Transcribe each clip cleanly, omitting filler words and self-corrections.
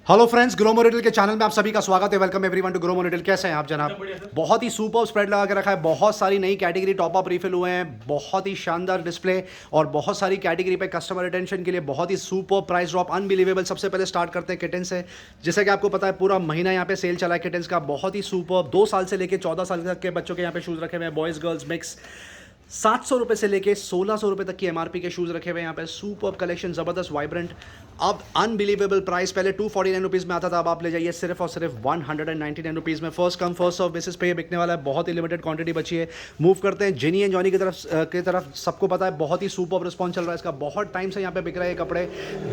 Hello friends, Gromo retail के channel में आप सभी का स्वागत है। Welcome everyone to Gromo retail. कैसे हैं आप जनाब? बहुत ही सुपर स्प्रेड लगा के रखा है, बहुत सारी नई कैटेगरी टॉप अप रिफिल हुए हैं, बहुत ही शानदार डिस्प्ले और बहुत सारी कैटेगरी पे कस्टमर रिटेंशन के लिए बहुत ही सुपर प्राइस ड्रॉप, अनबिलीवेबल। सबसे पहले स्टार्ट करते हैं किटन से। जैसे कि आपको पता है पूरा महीना यहाँ पे सेल चला है किटन्स का, बहुत ही सुपर। 2 साल से लेकर 14 साल तक के बच्चों के यहाँ पे शूज़ रखे हुए हैं, बॉयज़ गर्ल्स मिक्स। 700 रुपये से लेके 1600 रुपये तक की एमआरपी के शूज़ रखे हुए हैं यहाँ पे। सुपर कलेक्शन, ज़बरदस्त, वाइब्रेंट, अब अनबिलीवेबल प्राइस। पहले 249 रुपीज़ में आता था, अब आप ले जाइए सिर्फ और सिर्फ 199 रुपीज़ में। First come first serve basis पे ये बिकने वाला है, बहुत ही लिमिटेड क्वांटिटी बची है। मूव करते हैं जिनी एंड जॉनी की तरफ। सबको पता है बहुत ही सुपर रिस्पॉन्स चल रहा है इसका, बहुत टाइम से यहाँ पे बिक रहे हैं कपड़े।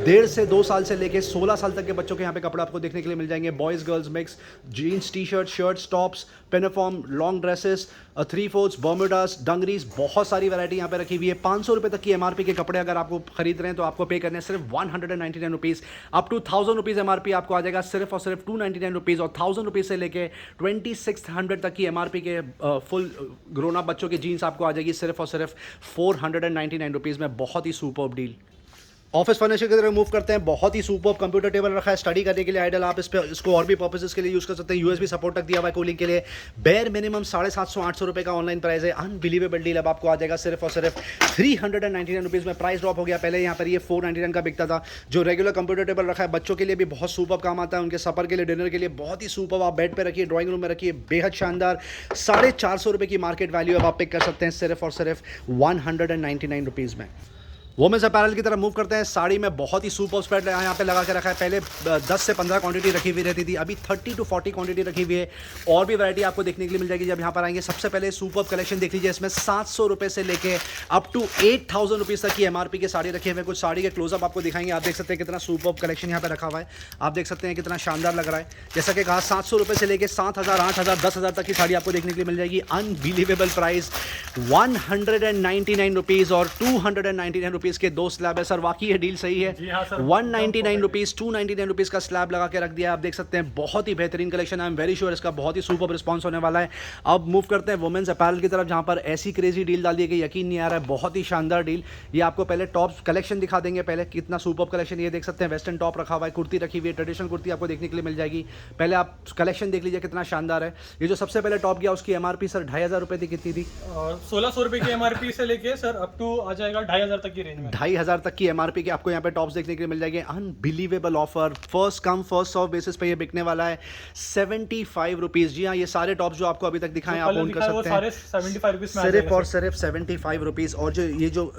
1.5 से 2 साल से लेके 16 साल तक के बच्चों के यहाँ पे कपड़े आपको देखने के लिए मिल जाएंगे। Boys girls mix, jeans, T shirt, shirts, tops, pinafore, long dresses, 3/4, bermudas, dungarees, बहुत सारी वैरायटी यहाँ पे रखी हुई है। 500 रुपये तक की एमआरपी के कपड़े अगर आपको खरीद रहे हैं तो आपको पे करने हैं सिर्फ 199 rupees. Up to 1000 rupees MRP आपको आ जाएगा सिर्फ और सिर्फ 299 रुपीज़। और 1000 रुपीज़ से लेके 2600 तक की एमआरपी के फुल ग्रोन अप बच्चों की जीन्स आपको आ जाएगी सिर्फ और सिर्फ 499 रुपीज़ में। बहुत ही सुपर डील। ऑफिस फर्नीचर की तरफ मूव करते हैं। बहुत ही सुपर कंप्यूटर टेबल रखा है स्टडी करने के लिए, आइडल। आप इसको और भी पर्पसेस के लिए यूज़ कर सकते हैं। यूएसबी सपोर्ट तक दिया हुआ है कूलिंग के लिए। बेयर मिनिमम 750-800 रुपये का ऑनलाइन प्राइस है। Unbelievable deal. अब आपको आ जाएगा सिर्फ और सिर्फ 399 रुपीज़ में। प्राइस ड्रॉप हो गया, पहले यहाँ पर ये 499 का बिकता था। जो रेगुलर कंप्यूटर टेबल रखा है बच्चों के लिए भी बहुत सुपर काम आता है, उनके सफर के लिए, डिनर के लिए बहुत ही सुपर। आप बेड पर रखिए, ड्राइंग रूम में रखिए, बेहद शानदार। 450 रुपये की मार्केट वैल्यू अब आप पिक कर सकते हैं सिर्फ और सिर्फ 199 रुपीज़ में। वोमेंस अपैरल की तरफ मूव करते हैं। साड़ी में बहुत ही सुपर स्प्रेड यहाँ पे लगा के रखा है। पहले 10 से 15 क्वांटिटी रखी हुई रहती थी, अभी 30 to 40 क्वांटिटी रखी हुई है। और भी वैरायटी आपको देखने के लिए मिल जाएगी जब यहाँ पर आएंगे। सबसे पहले सुपर कलेक्शन देख लीजिए, इसमें 700 रुपये से लेके अप टू 8000 रुपीज़ तक की एमआरपी के साड़ी रखे हुए। कुछ साड़ी के क्लोजअप आपको दिखाएंगे। आप देख सकते हैं कितना सुपर कलेक्शन यहाँ पे रखा हुआ है, आप देख सकते हैं कितना शानदार लग रहा है। जैसा कि कहा 700 रुपये से लेकर 7000, 8000, 10,000 तक की साड़ी आपको देखने के लिए मिल जाएगी। अनबिलीवेबल प्राइस 199 रुपीज़ और 299 रुपीज़ के 2 स्लैब। सर वाकई ये डील सही है। जी हाँ सर, 199 रुपीज़, 299 रुपीज़ का स्लैब लगा के रख दिया। आप देख सकते हैं बहुत ही बेहतरीन कलेक्शन है। आई एम वेरी श्योर इसका बहुत ही सुपर रिस्पॉन्स होने वाला है। अब मूव करते हैं वुमेन्स अपैरल की तरफ, जहां पर ऐसी क्रेजी डील डाल दी गई, यकीन नहीं आ रहा है। बहुत ही शानदार डील। ये आपको पहले टॉप कलेक्शन दिखा देंगे, पहले कितना सुपर कलेक्शन। ये देख सकते हैं वेस्टर्न टॉप रखा हुआ है, कुर्ती रखी हुई है, ट्रेडिशनल कुर्ती आपको देखने के लिए मिल जाएगी। पहले आप कलेक्शन देख लीजिए कितना शानदार है। ये जो सबसे पहले टॉप गया उसकी एमआरपी सर 2500 रुपये थी, कितनी थी? 1600 रुपये की एमआरपी से लेके सर अप टू आ जाएगा 2500 तक की रेंज में। 2500 तक की एमआरपी के आपको यहाँ पे टॉप्स देखने के लिए मिल जाएंगे। Unbelievable offer, first come first serve basis पे ये बिकने वाला है 75 रुपीज़। जी हाँ, ये सारे टॉप्स जो आपको अभी तक दिखाएं आप ओन कर सकते हैं, सारे 75 रुपीज में सिर्फ और सिर्फ 75 रुपीज़। और जो ये जो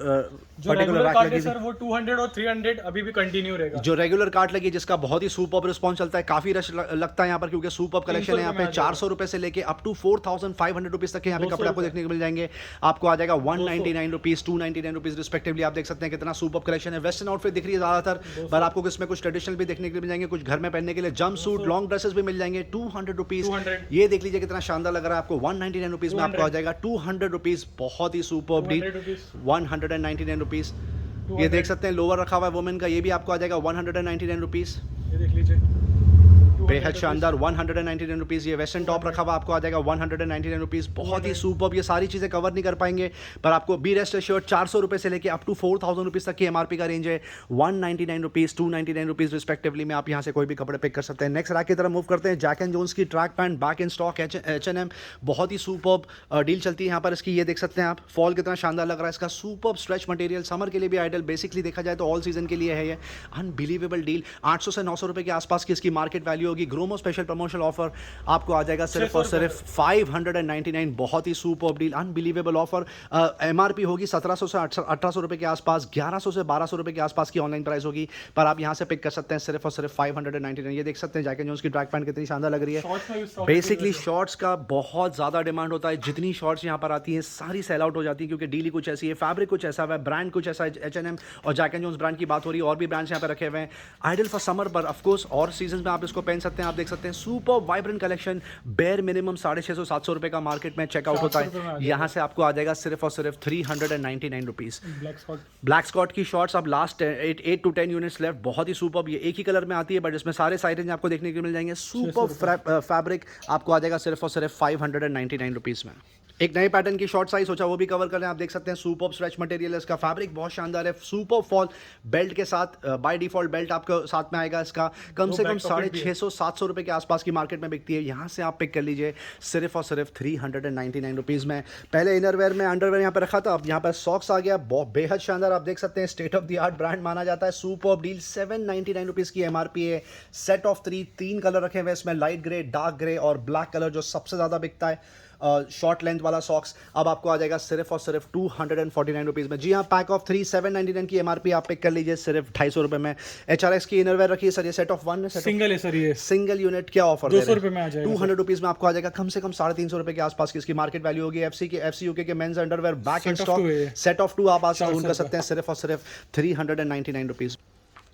रेगुलर कार्ड है सर वो 200 और 300 अभी भी कंटिन्यू रहेगा। जो रेगुलर कार्ड लगी जिसका बहुत ही सुपर रिस्पॉन्स चलता है, काफी रश लगता है यहाँ पर क्योंकि सुपर कलेक्शन है। यहाँ पे 400 रुपये से लेके अप टू 4500 रुपीज़ तक के यहाँ पे कपड़े आपको देखने को मिल जाएंगे। आपको आ जाएगा 199 रुपीज़, 299 रुपीज़ रिस्पेक्टिवली। आप देख सकते हैं कितना सुपर कलेक्शन है। वेस्टर्न आउटफिट दिख रही है ज़्यादातर, पर आपको इसमें कुछ ट्रेडिशनल भी देखने के लिए मिल जाएंगे, कुछ घर में पहनने के लिए जंप सूट, लॉन्ग ड्रेसेस भी मिल जाएंगे 200 रुपीज़। ये देख लीजिए कितना शानदार लग रहा है। आपको 199 रुपीज़ में आपको आ जाएगा 200 रुपीज़। बहुत ही सुपर डील, 199 रुपीज़। ये देख सकते हैं लोअर रखा हुआ है वुमेन का, ये भी आपको आ जाएगा 199 रुपीज़। ये देख लीजिए बेहद शानदार 199 रुपीज़। ये वेस्टर्न टॉप रखा हुआ आपको आ जाएगा 199 रुपीज़। बहुत ही सुपर। ये सारी चीज़ें कवर नहीं कर पाएंगे, पर आपको बी रेस्ट शर्ट 400 रुपये से लेके अप टू 4000 रुपीज़ तक की एमआरपी का रेंज है। 199 रुपीज़, 299 रुपीज़ रिस्पेक्टिवली में आप यहाँ से कोई भी कपड़े पिक कर सकते हैं। नेक्स्ट रैक की तरफ मूव करते हैं। जैक एंड जोन्स की track pant back in stock, H&M, बहुत ही सुपर डील चलती है यहाँ पर इसकी। ये देख सकते हैं आप, फॉल कितना शानदार लग रहा है इसका। सुपर स्ट्रेच मटेरियल, समर के लिए भी आइडल, बेसिकली देखा जाए तो ऑल सीजन के लिए है ये। Unbelievable deal. 800 से 900 रुपये के आसपास की इसकी मार्केट वैल्यू होगी। ग्रोमो स्पेशल प्रमोशनल ऑफर आपको आ जाएगा सिर्फ और सिर्फ 599। बहुत ही super deal, unbelievable offer. MRP होगी 1700 से 1800 रुपये के आसपास, 1100 से 1200 रुपये के आसपास की ऑनलाइन प्राइस होगी, पर आप यहाँ से पिक कर सकते हैं सिर्फ और सिर्फ 599। ये देख सकते हैं जैक एंड जोन्स की ट्रैक पैंट कितनी शानदार लग रही है। बेसिकली शॉर्ट्स का बहुत ज़्यादा डिमांड होता है, जितनी शॉर्ट्स यहाँ पर आती हैं सारी सेल आउट हो जाती है, क्योंकि डील ही कुछ ऐसी है, फैब्रिक कुछ ऐसा है, ब्रांड कुछ ऐसा है। H&M और जैक एंड जोन्स ब्रांड की बात हो रही है, और भी ब्रांड्स यहाँ पर रखे हुए हैं। आइडल फॉर समर, पर ऑफकोर्स और सीजन में आप इसको पहन सकते हैं। आप देख सकते हैं super vibrant collection. Bare minimum 650-700 रुपये का मार्केट में चेकआउट होता है, यहाँ से आपको आ जाएगा सिर्फ और सिर्फ 399 रुपीज़। ब्लैक स्कॉट की शॉर्ट्स अब लास्ट 8 to 10 यूनिट्स लेफ्ट। बहुत ही सुपर। ये एक ही कलर में आती है, बट इसमें सारे साइजेज आपको देखने को मिल जाएंगे। सुपर फैब्रिक आपको आ जाएगा सिर्फ और सिर्फ 599 रुपीज़ में। एक नए पैटर्न की शॉर्ट साइज सोचा वो भी कवर कर रहे हैं। आप देख सकते हैं सुपर्ब स्ट्रेच मटेरियल है, इसका फैब्रिक बहुत शानदार है, सुपर्ब फॉल बेल्ट के साथ बाय डिफॉल्ट बेल्ट आपको साथ में आएगा। इसका कम से कम 650-700 रुपए के आसपास की मार्केट में बिकती है, यहाँ से आप पिक कर लीजिए सिर्फ और सिर्फ 399 रुपीज़ में। पहले इनरवेयर में अंडरवेयर यहाँ पे रखा था, अब यहाँ पर सॉक्स आ गया, बहुत बेहद शानदार। आप देख सकते हैं state of the art brand माना जाता है। सुपर्ब डील, 799 रुपीज़ की MRP है। सेट ऑफ 3 कलर रखे हुए इसमें, लाइट ग्रे, डार्क ग्रे और ब्लैक कलर जो सबसे ज़्यादा बिकता है। शॉर्ट लेंथ वाला सॉक्स अब आपको आ जाएगा सिर्फ और सिर्फ 249 रुपीज़ में। जी हाँ, पैक ऑफ 3 799 की MRP आप पिक कर लीजिए सिर्फ 250 रुपए में। HRX की इनरवेयर रखी है सर, ये सेट ऑफ 1 है, सिंगल है सर, ये सिंगल यूनिट क्या ऑफर 200 रुपए में आ जाएगा, 200 रुपीज़ में आपको आ जाएगा कम से कम 350 रुपए के आसपास की इसकी मार्केट वैल्यू होगी। FC UK के men's underwear back in stock set of 2 आप आज ओन कर सकते हैं सिर्फ और सिर्फ 399 रुपीज़।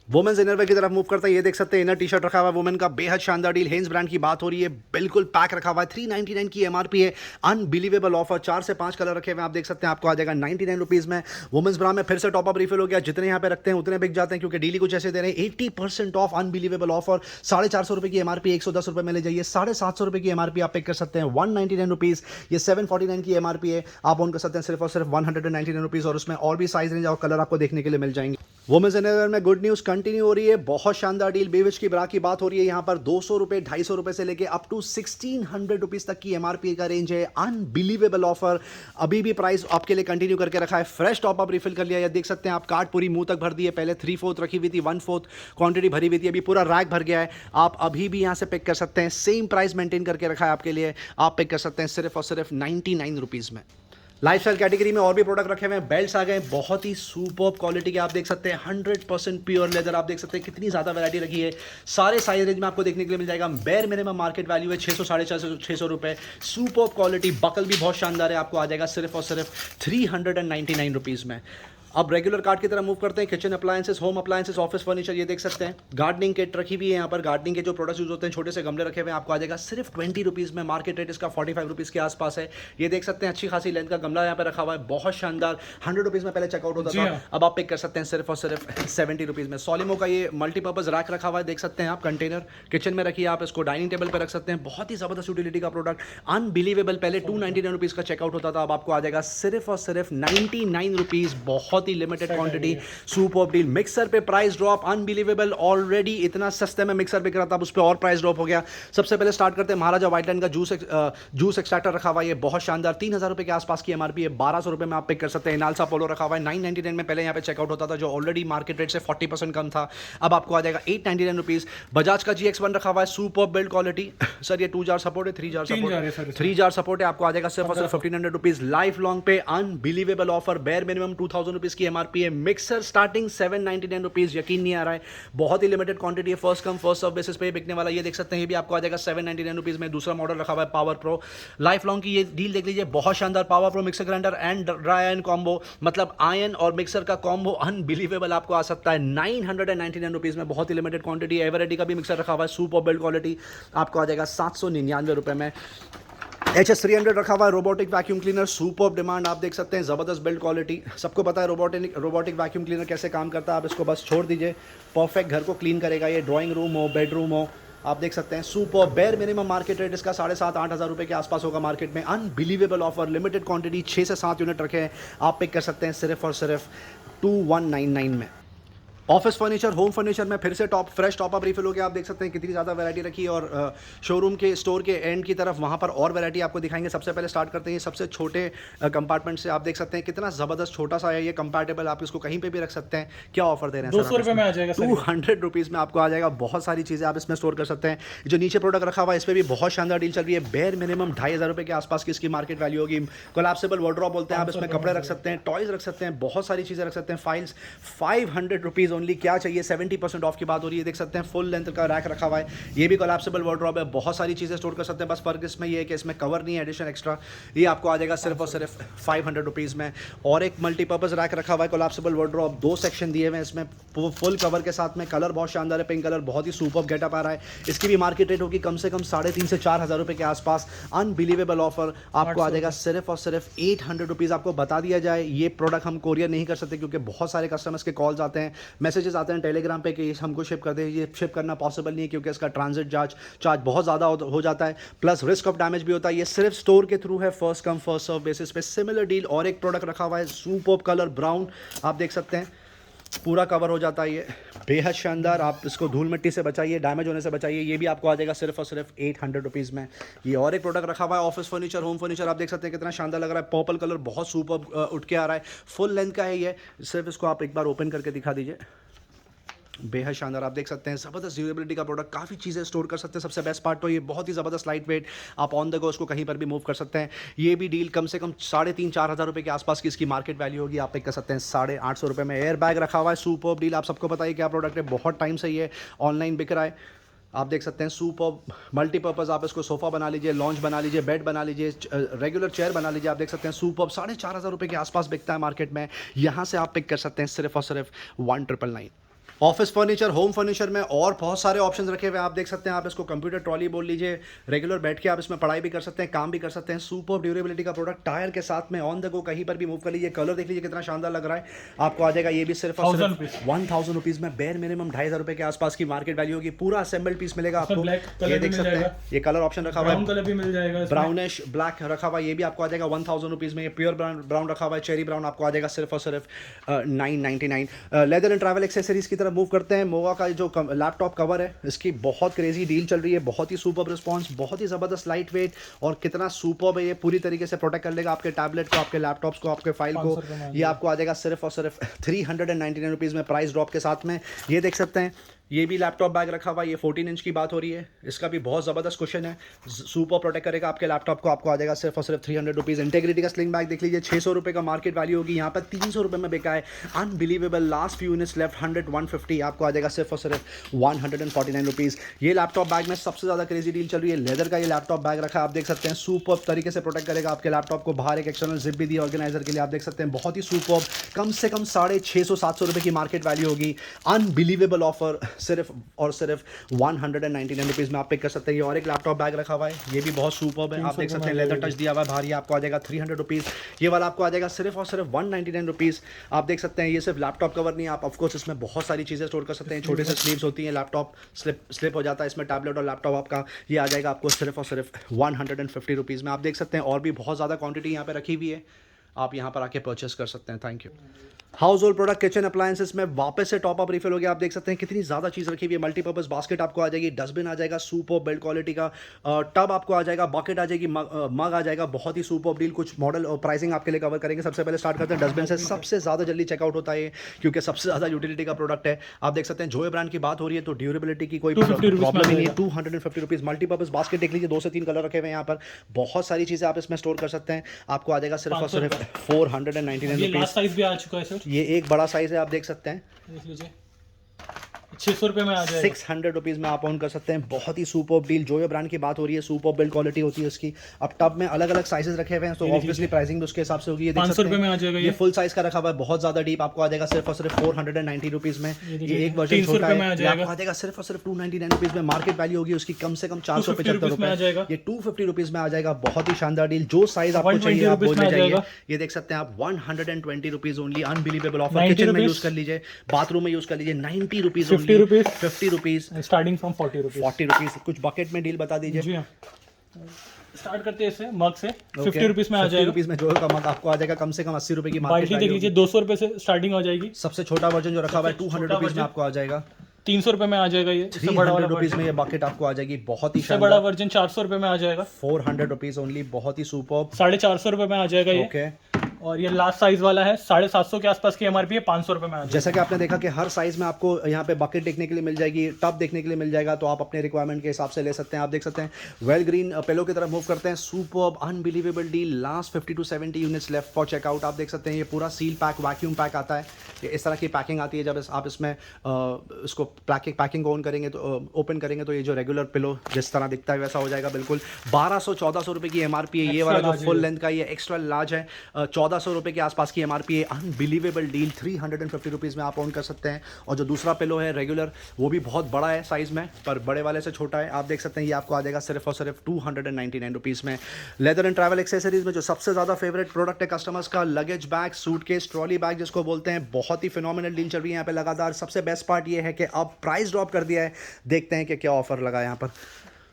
वुमेन्स इनरवेयर की तरफ मूव करता है, ये देख सकते हैं इनर टी शर्ट रखा हुआ है वुमेन का, बेहद शानदार डील। हेंस ब्रांड की बात हो रही है, बिल्कुल पैक रखा हुआ है, 399 की MRP है। अनबिलीवेबल ऑफर, 4 से 5 कलर रखे हुए हैं, आप देख सकते हैं आपको आ जाएगा 99 रुपीज़ में। वुमेन्स ब्रांड में फिर से टॉप अप रिफिल हो गया, जितने यहाँ पे रखते हैं उतने बिक जाते हैं क्योंकि डीली कुछ ऐसे दे रहे हैं 80% ऑफ, अनबिलीवेबल ऑफर। 450 रुपए की MRP 110 रुपए में ले जाइए, 750 रुपए की MRP आप पिक कर सकते हैं 199 रुपीज़। ये 749 की MRP है, आप ऑन कर सकते हैं सिर्फ और सिर्फ 199 रुपीज़ और उसमें और भी साइज रेंज और कलर आपको देखने के लिए मिल जाएंगे। वुमेन्स इनरवेयर में गुड न्यूज़ कंटिन्यू हो रही है, बहुत शानदार डील। बेविच की ब्रा की बात हो रही है, यहाँ पर 200 रुपए 250 रुपए से लेके अप टू 1600 रुपीज़ तक की MRP का रेंज है। अनबिलीवेबल ऑफर, अभी भी प्राइस आपके लिए कंटिन्यू करके रखा है। फ्रेश टॉप अप रिफिल कर लिया, या देख सकते हैं आप कार्ड पूरी मुंह तक भर दी है। पहले 3/4 रखी हुई थी, 1/4 क्वांटिटी भरी हुई थी, अभी पूरा रैक भर गया है। आप अभी भी यहाँ से पिक कर सकते हैं, सेम प्राइस मेंटेन करके रखा है आपके लिए, आप पिक कर सकते हैं सिर्फ और सिर्फ 99 रुपीज़ में। लाइफस्टाइल कैटेगरी में और भी प्रोडक्ट रखे हुए हैं, बेल्ट्स आ गए बहुत ही सुपर्ब क्वालिटी के, आप देख सकते हैं 100% प्योर लेदर। आप देख सकते हैं कितनी ज़्यादा वैरायटी रखी है, सारे साइज रेंज में आपको देखने के लिए मिल जाएगा। बेयर मिनिमम मार्केट वैल्यू है 600-450 रुपए। सुपर्ब क्वालिटी, बकल भी बहुत शानदार है, आपको आ जाएगा सिर्फ और सिर्फ 399 रुपीज़ में। अब रेगुलर कार्ट की तरह मूव करते हैं, kitchen appliances, home appliances, office furniture, ये देख सकते हैं गार्डनिंग किट रखी हुई है यहाँ पर। गार्डनिंग के जो प्रोडक्ट्स यूज होते हैं, छोटे से गमले रखे हुए हैं, आपको आ जाएगा सिर्फ 20 रुपीज़ में। मार्केट रेट इसका 45 रुपीज़ के आसपास है। ये देख सकते हैं अच्छी खासी लेंथ का गमला यहाँ पर रखा हुआ है, बहुत शानदार। 100 रुपीज़ में पहले चेकआउट होता था, अब आप पिक कर सकते हैं सिर्फ और सिर्फ 70 रुपीज़ में। सॉलिमो का ये मल्टीपर्पज़ रैक रखा हुआ है, देख सकते हैं आप, कंटेनर किचन में रखिए, आप इसको डाइनिंग टेबल पर रख सकते हैं, बहुत ही ज़बरदस्त यूटिलिटी का प्रोडक्ट। अनबिलीवेबल, पहले 299 रुपीज़ का चेकआउट होता था, अब आपको आ जाएगा सिर्फ और सिर्फ 99 रुपीज़। बहुत ही limited quantity, superb deal. Mixer पे प्राइस ड्रॉप अनबिलीवेबल, ऑलरेडी इतना सस्ते में मिक्सर बिक रहा था, अब उस पर और प्राइस ड्रॉप हो गया। सबसे पहले स्टार्ट करते हैं महाराजा व्हाइटलैंड का जूस एक्सट्रैक्टर रखा हुआ है, ये बहुत शानदार, 3000 रुपए के आसपास की MRP है, 1200 रुपए में आप पिक कर सकते हैं। इनालसा पोलो रखा हुआ है 999 में, पहले यहाँ पे चेकआउट होता था, जो ऑलरेडी मार्केट रेट से 40% कम था, अब आपको आ जाएगा 899 रुपीज़। बजाज का GX1 रखा हुआ है, सुपर्ब बिल्ड क्वालिटी सर, ये 2 जार सपोर्ट है, 3 जार सपोर्ट है, 3 जार सपोर्ट है, आपको आ जाएगा सिर्फ और सिर्फ 1500 रुपीज़। लाइफ लॉन्ग पे unbelievable offer, bare minimum 2000 rupees की MRP है। मिक्सर स्टार्टिंग 799 रुपीज़, यकीन नहीं आ रहा है, बहुत ही लिमिटेड क्वांटिटी है, first come first serve basis पे बिकने वाला। ये देख सकते हैं, ये भी आपको आ जाएगा 799 रुपीज़ में। दूसरा मॉडल रखा हुआ है पावर प्रो, लाइफ लॉन्ग की ये डील देख लीजिए, बहुत शानदार। Power pro mixer grinder and dry iron combo, मतलब आयरन और मिक्सर का कॉम्बो अनबिलीवेबल आपको आ सकता है 999 रुपीज़ में, बहुत ही लिमिटेड क्वांटिटी। एवरेडी का भी मिक्सर रखा हुआ है, सुपर बिल्ड क्वालिटी, आपको आ जाएगा 799 रुपये में। HS300 रखा हुआ है, robotic vacuum cleaner, superb demand, आप देख सकते हैं, ज़बरदस्त बिल्ड क्वालिटी। सबको पता है रोबोटिक वैक्यूम क्लीनर कैसे काम करता है, आप इसको बस छोड़ दीजिए, परफेक्ट घर को क्लीन करेगा। ये ड्राइंग रूम हो, बेडरूम हो, आप देख सकते हैं, superb. Bare minimum market rate इसका 7,500-8,000 रुपये के आसपास होगा मार्केट में। अनबिलीवेबल ऑफर, लिमिटेड क्वांटिटी, 6 से 7 यूनिट रखे हैं, आप पिक कर सकते हैं सिर्फ और सिर्फ 2199 में। ऑफिस फर्नीचर, होम फर्नीचर में फिर से फ्रेश टॉप अप रिफिल हो गया, आप देख सकते हैं कितनी ज़्यादा वैरायटी रखी है। और शोरूम के स्टोर के एंड की तरफ वहाँ पर और वैरायटी आपको दिखाएंगे। सबसे पहले स्टार्ट करते हैं सबसे छोटे कंपार्टमेंट से, आप देख सकते हैं कितना ज़बरदस्त छोटा सा है ये, कंपैटिबल, आप इसको कहीं पे भी रख सकते हैं। क्या ऑफर दे रहे हैं? 200 रुपये में आ जाएगा, 200 रुपीज़ में आपको आ जाएगा, बहुत सारी चीज़ें आप इसमें स्टोर कर सकते हैं। जो नीचे प्रोडक्ट रखा हुआ है, इस पर भी बहुत शानदार डील चल रही है, बेयर मिनिमम 2500 रुपये के आसपास की इसकी मार्केट वैल्यू होगी। कोलैप्सिबल वार्डरोब बोलते हैं, आप इसमें कपड़े रख सकते हैं, टॉयज़ रख सकते हैं, बहुत सारी चीज़ें रख सकते हैं। फाइल्स 500 रुपीज़ ओनली, क्या चाहिए, 70% ऑफ की बात हो रही है। देख सकते हैं फुल लेंथ का रैक रखा हुआ है, ये भी कोलैप्सिबल वार्डरोब है, बहुत सारी चीज़ें स्टोर कर सकते हैं। बस फर्क इसमें ये है कि इसमें कवर नहीं है एडिशन एक्स्ट्रा, ये आपको आ जाएगा सिर्फ और सिर्फ 500 रुपीज़ में। और एक मल्टीपर्पज़ रैक रखा हुआ है कोलैप्सिबल वार्डरोब, 2 सेक्शन दिए हुए हैं इसमें, फुल कवर के साथ में, कलर बहुत शानदार है, पिंक कलर, बहुत ही सुपर्ब गेटअप आ रहा है। इसकी भी मार्केट रेट होगी कम से कम 3,500 से 4,000 रुपये के आसपास। अनबिलीवेबल ऑफर, आपको आ जाएगा सिर्फ और सिर्फ 800 रुपीज़। आपको बता दिया जाए, ये प्रोडक्ट हम कोरियर नहीं कर सकते क्योंकि बहुत सारे कस्टमर्स के कॉल्स आते हैं, मैं मैसेजेस आते हैं टेलीग्राम पे कि हमको शिप कर दीजिए, शिप करना पॉसिबल नहीं है क्योंकि इसका ट्रांजिट चार्ज बहुत ज़्यादा हो जाता है, प्लस रिस्क ऑफ डैमेज भी होता है। ये सिर्फ स्टोर के थ्रू है, first come first serve basis पे। सिमिलर डील और एक प्रोडक्ट रखा हुआ है, सुपर्ब कलर ब्राउन, आप देख सकते हैं पूरा कवर हो जाता है, ये बेहद शानदार। आप इसको धूल मिट्टी से बचाइए, डैमेज होने से बचाइए। ये भी आपको आ जाएगा सिर्फ और सिर्फ 800 रुपीज़ में। ये और एक प्रोडक्ट रखा हुआ है, ऑफिस फर्नीचर, होम फर्नीचर, आप देख सकते हैं कितना शानदार लग रहा है। पर्पल कलर बहुत सुपर उठ के आ रहा है, फुल लेंथ का है ये। सिर्फ इसको आप एक बार ओपन करके दिखा दीजिए, बेहद शानदार, आप देख सकते हैं ज़बरदस्त ड्यूरेबिलिटी का प्रोडक्ट, काफ़ी चीज़ें स्टोर कर सकते हैं। सबसे बेस्ट पार्ट तो ये बहुत ही ज़बरदस्त लाइट वेट, आप ऑन द गो उसको कहीं पर भी मूव कर सकते हैं। ये भी डील कम से कम 3,500-4 हज़ार रुपये के आसपास की इसकी मार्केट वैल्यू होगी, आप पिक कर सकते हैं 850 रुपये में। एयर बैग रखा हुआ है, सुपर्ब डील, आप सबको पता है क्या प्रोडक्ट है, बहुत टाइम से ये ऑनलाइन बिक रहा है। आप देख सकते हैं सुपर्ब मल्टीपर्पज़, आप इसको सोफ़ा बना लीजिए, लॉन्च बना लीजिए, बेड बना लीजिए, रेगुलर चेयर बना लीजिए। आप देख सकते हैं सुपर्ब 4,500 रुपये के आसपास बिकता है मार्केट में। यहाँ से आप पिक कर सकते हैं सिर्फ और सिर्फ 1999। ऑफिस फर्नीचर, होम फर्नीचर में और बहुत सारे ऑप्शंस रखे हुए हैं, आप देख सकते हैं। आप इसको कंप्यूटर ट्रॉली बोल लीजिए, रेगुलर बैठ के आप इसमें पढ़ाई भी कर सकते हैं, काम भी कर सकते हैं। सुपर ड्यूरेबिलिटी का प्रोडक्ट, टायर के साथ में ऑन द गो कहीं पर भी मूव कर लीजिए। कलर देख लीजिए कितना शानदार लग रहा है, आपको आ जाएगा ये भी सिर्फ और सिर्फ 1000 रुपीज़ में। बेयर मिनिमम 2,500 रुपये के आसपास की मार्केट वैल्यू होगी। पूरा असेंबल्ड पीस मिलेगा आपको, ये देख सकते हैं। ये कलर ऑप्शन रखा हुआ है, कलर भी मिल जाएगा, ब्राउनिश ब्लैक रखा हुआ है, ये भी आपको आ जाएगा 1000 रुपीज़ में। ये प्योर ब्राउन रखा हुआ है, चेरी ब्राउन, आपको आ जाएगा सिर्फ और सिर्फ 999। लेदर एंड ट्रैवल एक्सेसरीज की तरफ मूव करते हैं। मोवा का जो लैपटॉप कवर है, इसकी बहुत क्रेजी डील चल रही है, बहुत ही सुपर रिस्पॉन्स, बहुत ही ज़बरदस्त लाइट वेट, और कितना सुपर है ये, पूरी तरीके से प्रोटेक्ट कर लेगा आपके टैबलेट को, आपके लैपटॉप्स को, आपके फाइल को। ये आपको आ जाएगा सिर्फ और सिर्फ 399 रुपीज़ में, प्राइस ड्रॉप के साथ में। ये देख सकते हैं, ये भी लैपटॉप बैग रखा हुआ है, ये 14 इंच की बात हो रही है, इसका भी बहुत ज़बरदस्त क्वेश्चन है, सुपर प्रोटेक्ट करेगा आपके लैपटॉप को। आपको आ जाएगा सिर्फ और सिर्फ 300 रुपीज़। इंटीग्रिटी का स्लिंग बैग देख लीजिए, 600 रुपये का मार्केट वैल्यू होगी, यहाँ पर 300 रुपये में बिका है। Unbelievable, last few units left, 100-150, आपको आ जाएगा सिर्फ और सिर्फ 149 रुपीज़। ये लैपटॉप बैग में सबसे ज़्यादा क्रेजी डील चल रही है, लेदर का ये लैपटॉप बैग रखा है, आप देख सकते हैं। सुपर तरीके से प्रोटेक्ट करेगा आपके लैपटॉप को, बाहर एक एक्सटर्नल जिप भी दी ऑर्गेनाइजर के लिए, आप देख सकते हैं, बहुत ही सुपर। कम से कम 650-700 रुपये की मार्केट वैल्यू होगी। अनबिलीवेबल ऑफर, सिर्फ और सिर्फ 199 रुपीज़ में आप पिक कर सकते हैं। ये और एक लैपटॉप बैग रखा हुआ है, ये भी बहुत सुपर्ब है, आप देख सकते हैं, लेदर टच दिया हुआ है भारी, आपको आ जाएगा 300 रुपीज़। ये वाला आपको आ जाएगा सिर्फ और सिर्फ 199 रुपीज़। आप देख सकते हैं, ये सिर्फ लैपटॉप कवर नहीं है, आप ऑफकोर्स इसमें बहुत सारी चीज़ें स्टोर कर सकते हैं। छोटे से स्लीव्स होती हैं, लैपटॉप स्लिप हो जाता है इसमें, टैबलेट और लैपटॉप आपका। ये आ जाएगा आपको सिर्फ और सिर्फ 150 रुपीज़ में। आप देख सकते हैं और भी बहुत ज़्यादा क्वांटिटी यहाँ पे रखी हुई है, आप यहाँ पर आके परचेस कर सकते हैं। Thank you. House hold product, kitchen appliances में वापस से टॉप अप रिफिल हो गया, आप देख सकते हैं कितनी ज़्यादा चीज़ रखी हुई है। मल्टीपर्पज़ बास्केट आपको आ जाएगी, डस्टबिन आ जाएगा सुपर बिल्ड क्वालिटी का, टब आपको आ जाएगा, बकेट आ जाएगी, मग आ जाएगा, बहुत ही सुपर डील। कुछ मॉडल और प्राइसिंग आपके लिए कवर करेंगे। सबसे पहले स्टार्ट करते हैं डस्टबिन से, सबसे ज़्यादा जल्दी चेकआउट होता है क्योंकि सबसे ज़्यादा यूटिलिटी का प्रोडक्ट है। आप देख सकते हैं, जोए ब्रांड की बात हो रही है तो ड्यूरेबिलिटी की कोई प्रॉब्लम नहीं है। 250 रुपीज़। मल्टीपर्पज़ बास्केट देख लीजिए, 2 से 3 कलर रखे हुए हैं यहाँ पर, बहुत सारी चीज़ें आप इसमें स्टोर कर सकते हैं। आपको आ जाएगा सिर्फ और सिर्फ 499 रुपीज़। साइज भी आ चुका है सर, ये एक बड़ा साइज है, आप देख सकते हैं, देख लीजिए 600 रुपये में आ जाएगा। 600 रुपीज़ में आप ऑन कर सकते हैं, बहुत ही सुपर डील। जोयो ब्रांड की बात हो रही है, सुपर बिल्ड क्वालिटी होती है उसकी। अब टब में अलग अलग साइजेस रखे हुए हैं तो ऑब्वियसली प्राइसिंग भी उसके हिसाब से होगी। ये देख 500 रुपये में आ जाएगा। ये फुल साइज का रखा हुआ है, बहुत ज़्यादा डीप, आपको आ जाएगा सिर्फ और सिर्फ 490 रुपीज़ में। ये एक वर्जन छोटा है, आपको आ जाएगा सिर्फ और सिर्फ 299 रुपीज़ में। मार्केट वैल्यू होगी उसकी कम से कम 475 रुपये, ये 250 रुपीज़ में आ जाएगा। बहुत ही शानदार डील, जो साइज आपको चाहिए आप बोल जाइए। ये देख सकते हैं आप, 120 rupees only. Unbelievable offer, kitchen में यूज़ कर लीजिए, बाथरूम में यूज़ कर लीजिए, 90 rupees, 50 rupees, starting from 40 rupees. कुछ बकेट में डील बता दीजिए। जी हाँ, स्टार्ट करते हैं इससे मग से, 50 रुपीज़ में आ जाएगा। 50 रुपीज़ में जो का मग आपको आ जाएगा कम से कम 80 रुपये की मार्केट बाल्टी देख लीजिए, 200 रुपये से स्टार्टिंग हो जाएगी। सबसे छोटा वर्जन जो रखा हुआ है 200 रुपीज़ में आपको आ जाएगा, 300 रुपये में आ जाएगा। ये 300 रुपीज़ में ये बकेट आपको आ जाएगी, बहुत ही बड़ा वर्जन 400 रुपये में आ जाएगा, 400 रुपीज़ ओनली, बहुत ही सुपर। 450 रुपये में आ जाएगा ये। ओके, और ये लास्ट साइज वाला है, 750 के आसपास की एमआरपी है, 500 रुपये में आ जाएगा। जैसा कि आपने देखा कि हर साइज में आपको यहाँ पे बकेट देखने के लिए मिल जाएगी, टब देखने के लिए मिल जाएगा, तो आप अपने रिक्वायरमेंट के हिसाब से ले सकते हैं। आप देख सकते हैं, वेल ग्रीन पिलो की तरफ मूव करते हैं। Superb unbelievable deal, last 50 to 70 units left for checkout. आप देख सकते हैं, ये पूरा सील पैक, वैक्यूम पैक आता है, ये इस तरह की पैकिंग आती है। जब आप इसमें इसको पैकिंग को ऑन करेंगे तो ओपन करेंगे तो ये जो रेगुलर पिलो जिस तरह दिखता है वैसा हो जाएगा बिल्कुल। 1200-1400 रुपये की एमआरपी है। ये वाला जो फुल लेंथ का ये एक्स्ट्रा लार्ज है, 14 1400 के आसपास की MRP है। अनबिलीवेबल डील, 350 रुपीज़ में आप ऑन कर सकते हैं। और जो दूसरा पिलो है रेगुलर, वो भी बहुत बड़ा है साइज़ में, पर बड़े वाले से छोटा है। आप देख सकते हैं ये आपको आ जाएगा सिर्फ और सिर्फ 299 रुपीज़ में। लेदर एंड ट्रैवल एक्सेसरीज में जो सबसे ज़्यादा फेवरेट प्रोडक्ट है कस्टमर्स का, luggage bag, suitcase, trolley bag जिसको बोलते हैं, बहुत ही फिनोमिनल डील चल रही है यहाँ पे लगातार। सबसे बेस्ट पार्ट ये है कि अब प्राइस ड्रॉप कर दिया है। देखते हैं कि क्या ऑफर लगा है यहाँ पर।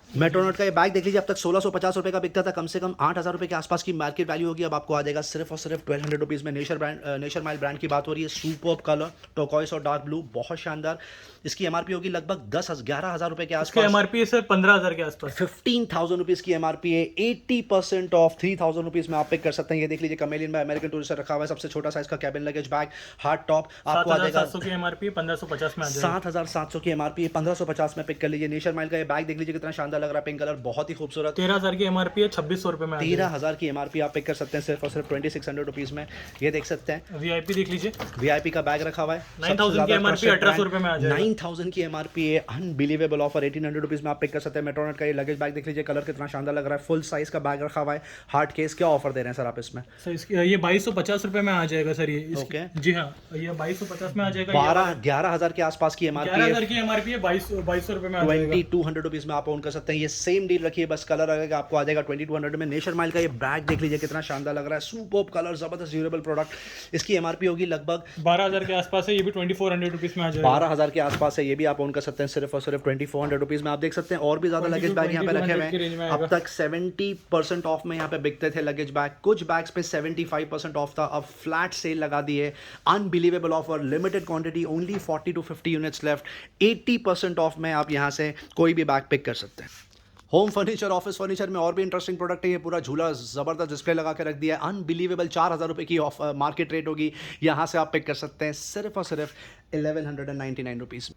मेट्रोनॉट का ये बैग देख लीजिए, अब तक 1650 रुपये का बिकता था, कम से कम 8000 रुपये के आसपास की मार्केट वैल्यू होगी। अब आपको आ जाएगा सिर्फ और सिर्फ 1200 रुपीज़ में। नेचर माइल ब्रांड की बात हो रही है। सुपर्ब कलर, टोकॉइस और डार्क ब्लू, बहुत शानदार। इसकी एमआरपी होगी लगभग 11,000 रुपये के आसपास। एमआरपी सर 15,000 के आसपास। 15,000 रुपीज़ की एमआरपी है। 80% ऑफ 3,000 रुपीज़ में आप पिक कर सकते हैं। ये देख लीजिए, कमेलियन में अमेरिकन टूरिस्टर रखा हुआ है, सबसे छोटा साइज का cabin luggage bag, hard top, आपको आ जाएगा 7,700 की एमआरपी 1550 में आ जाएगा। 7,700 की एमआरपी 1550 में पिक कर लीजिए। नेचर माइल का ये बैग देख लीजिए कितना शानदार लग रहा है, पिंक कलर, बहुत ही खूबसूरत। 13,000 की एमआरपी है, 2600 रुपये में। 13,000 की एमआरपी आप पिक कर सकते हैं सिर्फ और सिर्फ 2600 रुपीज़ में। ये देख सकते हैं। वीआईपी देख लीजिए, वीआईपी का बैग रखा हुआ है, 9,000 की एमआरपी 1800 रुपये में आ जाएगा। 9,000 की एमआरपी है। अनबिलीवेबल ऑफर, 1800 रुपीज़ में आप पिक कर सकते हैं। मेट्रोनॉट का ये लगेज बैग देख लीजिए, कलर कितना शानदार लग रहा है, फुल साइज का बैग रखा हुआ है, हार्ड केस। क्या ऑफर दे रहे हैं सर आप इसमें? सर इसकी ये 2250 रुपये में आ जाएगा सर। ये ओके, जी हाँ, ये 2250 में आ जाएगा। 11,000 के आसपास की एमआरपी है। 11,000 की एमआरपी है, 2200 रुपये में आ जाएगा। 2200 रुपीज़ में आप ऑन कर सकते हैं। ये सेम डील रखिए, बस कलर आएगा आपको आ जाएगा 2200 में। नेचर माइल का ये बैग देख लीजिए कितना शानदार लग रहा है, सुपर्ब कलर, जबरदस्त ड्यूरेबल प्रोडक्ट। इसकी एमआरपी होगी लगभग 12,000 के आसपास है। ये भी 2400 रुपीज़ में आ जाएगा। 12,000 के आसपास है। ये भी आप ऑन कर सकते हैं सिर्फ और सिर्फ 2400 रुपीज़ में। आप देख सकते हैं और भी ज़्यादा लगेज बैग यहाँ पे रखे हुए हैं। अब तक 70% ऑफ में यहाँ पे बिकते थे लगेज बैग, कुछ बैग्स पे 75% ऑफ था, अब फ्लैट सेल लगा दी है। Unbelievable offer, limited quantity, only 40 to 50 units left. 80% of में आप यहाँ से कोई भी बैग पिक कर सकते हैं। होम फर्नीचर, ऑफिस फर्नीचर में और भी इंटरेस्टिंग प्रोडक्ट है। ये पूरा झूला ज़बरदस्त डिस्प्ले लगा के रख दिया है। अनबिलीवेबल 4,000 रुपये की ऑफ मार्केट रेट होगी, यहाँ से आप पिक कर सकते हैं सिर्फ और सिर्फ 1199 रुपीज़।